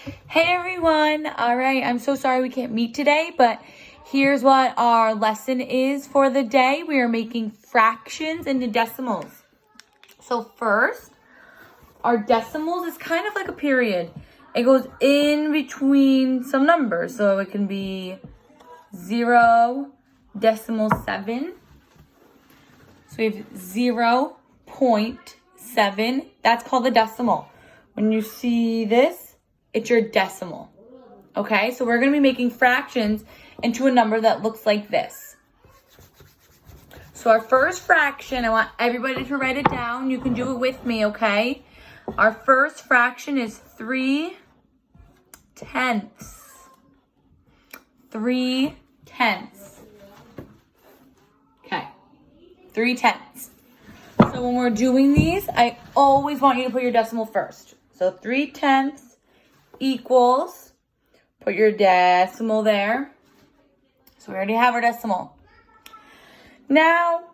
Hey everyone! Alright, I'm so sorry we can't meet today, but here's what our lesson is for the day. We are making fractions into decimals. So first, our decimals is kind of like a period. It goes in between some numbers. So it can be 0.7. So we have 0.7. That's called the decimal. When you see this, it's your decimal. Okay, so we're going to be making fractions into a number that looks like this. So our first fraction, I want everybody to write it down. You can do it with me, okay? Our first fraction is 3/10. 3/10. Okay, 3/10. So when we're doing these, I always want you to put your decimal first. So 3/10 equals, put your decimal there. So we already have our decimal. Now,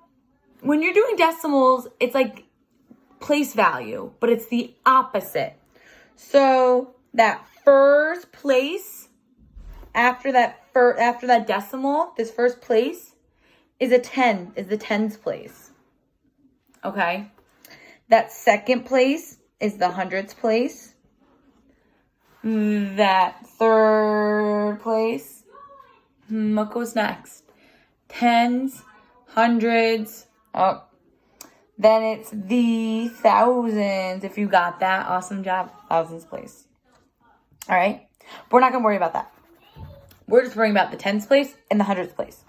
when you're doing decimals, it's like place value, but it's the opposite. So that first place after that decimal, this first place is a 10, is the tens place. Okay? That second place is the hundredths place. That third place, what goes next? Tens, hundreds, then it's the thousands. If you got that, awesome job. Thousands place. All right, but we're not gonna worry about that. We're just worrying about the tens place and the hundredths place.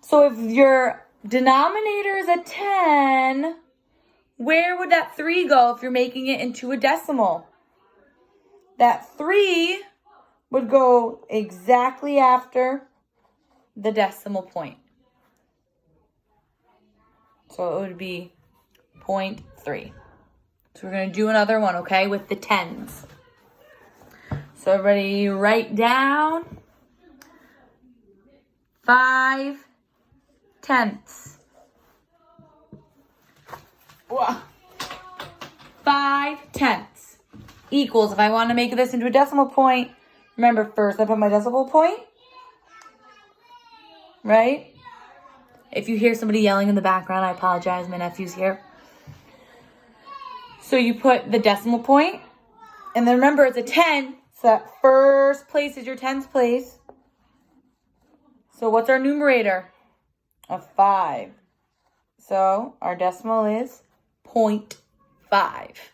So if your denominator is a 10, where would that 3 go if you're making it into a decimal? That 3 would go exactly after the decimal point. So it would be 0.3. So we're going to do another one, okay, with the tens. So everybody write down 5/10. 5/10 equals, if I want to make this into a decimal point, remember first I put my decimal point, right? If you hear somebody yelling in the background, I apologize, my nephew's here. So you put the decimal point, and then remember it's a 10, so that first place is your tens place. So what's our numerator? A 5. So our decimal is 0.5.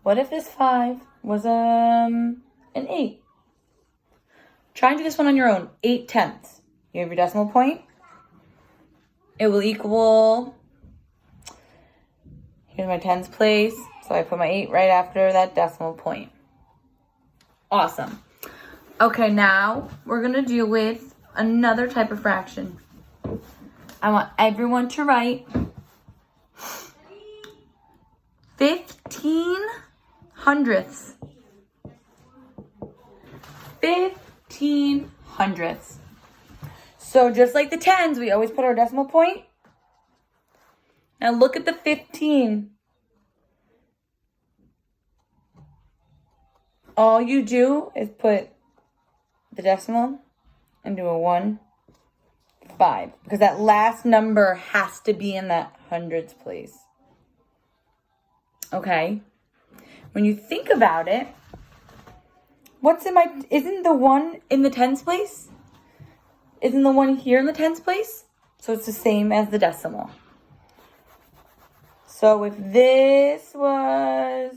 What if this 5 was an 8? Try and do this one on your own. 8/10. You have your decimal point. It will equal, here's my tens place. So I put my 8 right after that decimal point. Awesome. Okay, now we're going to deal with another type of fraction. I want everyone to write 15 hundredths. 15 hundredths. So just like the tens, we always put our decimal point. Now look at the 15. All you do is put the decimal and do a 1, 5. Because that last number has to be in that hundredths place. Okay? When you think about it, isn't the 1 in the tens place? Isn't the 1 here in the tens place? So it's the same as the decimal. So if this was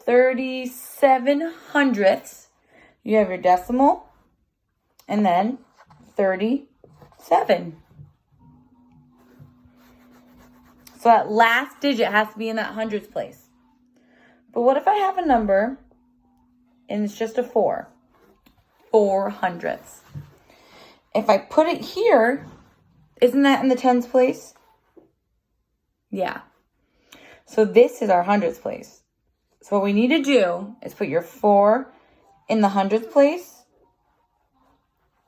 37 hundredths, you have your decimal and then 37. So that last digit has to be in that hundredths place. But what if I have a number and it's just a 4? 4 hundredths. If I put it here, isn't that in the tens place? Yeah. So this is our hundredths place. So what we need to do is put your 4 in the hundredths place.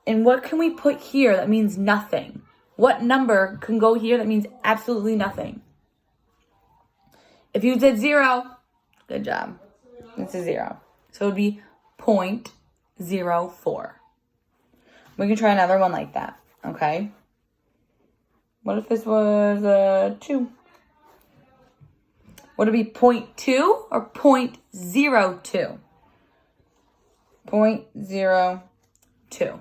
And what can we put here that means nothing? What number can go here that means absolutely nothing? If you said 0, good job. It's a 0. So it would be 0.04. We can try another one like that, okay? What if this was a 2? Would it be 0.2 or 0.02? 0.02.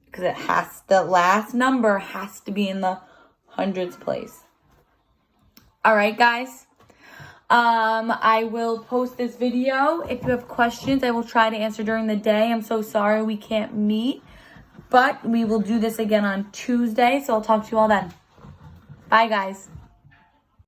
Because the last number has to be in the hundreds place. All right, guys. I will post this video. If you have questions, I will try to answer during the day. I'm so sorry we can't meet, but we will do this again on Tuesday. So I'll talk to you all then. Bye, guys.